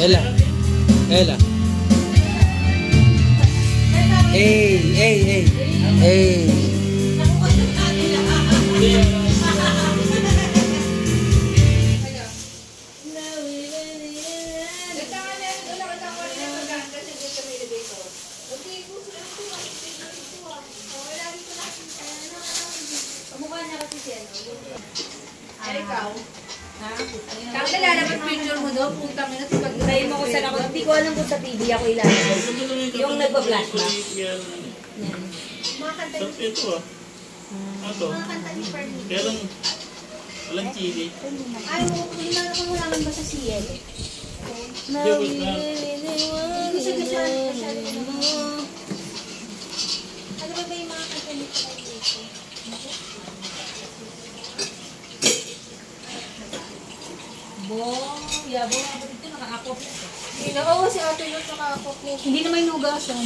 Ella. Ella. Hey, hey, hey. Hey. Mukha niya kasi siya. Ay, ikaw? Ha? Kang lalabas picture mo doon, putang ina. Tayo mo ko sa ako. Hindi ko alam kung sa TV ako ilalabas. Yung nagpa-flash ba? Yan. Mga kanta ni ito ah. Ito. Mga kanta ni Fernie. Kaya lang, walang chili. Ay, wala naman ba sa CL? Hindi siya kasali ko naman. Ano ba yung mga kanta ni Fernie? Yabong ako dito, naka-akop. Oo, si Ate Luz naka-akop niya. Hindi naman inugasan.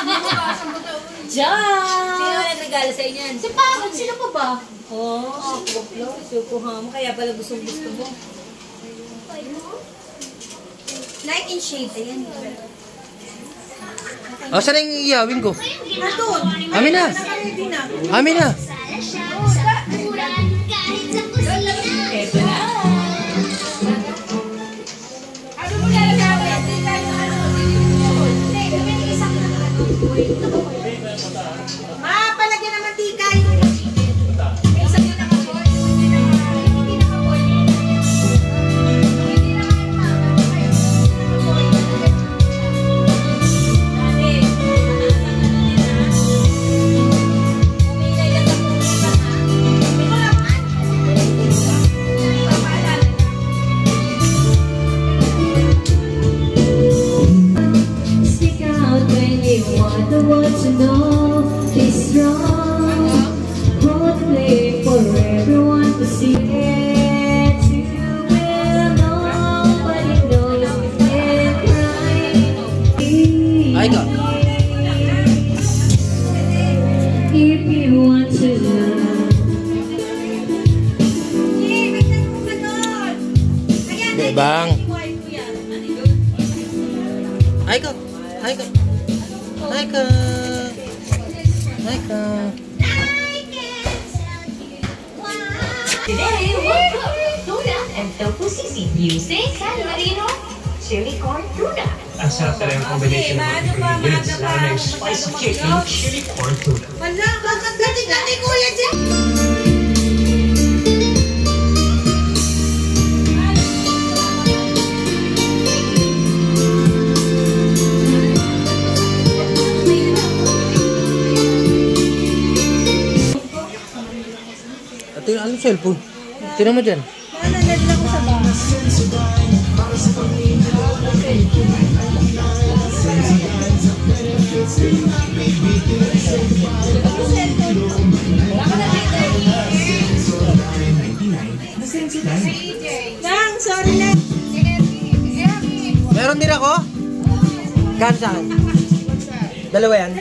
Inugasan mo daw. Diyan! Sino na nagala sa inyan? Si Pagod, sino pa ba? Oo, akop lang. Sukuha mo, kaya pala gusto mo. Light and shade, ayan. Oh, saan yung iyawin ko? Atun! Amin na! Amin na! Eto na. Ano mo lalagay? Ma, palagyan naman tikay. Isa yun nakapoy. Hindi nakapoy. Hindi Bang. Ay ka. Ay ka. Ay ka. Ay ka. Today, we'll cook tuna and tofu sisig using San Marino chili corn tuna. Ang sarap talaga yung combination ng mga ingredients, lalo na yung spicy chicken, chili corn tuna. Wala, bakit gati-gati kuya dyan? Anong cellphone? Tira mo dyan. Nananad lang ko sa bahay. Lang, sorry lang. Meron din ako? Kan saan? Dalawa yan?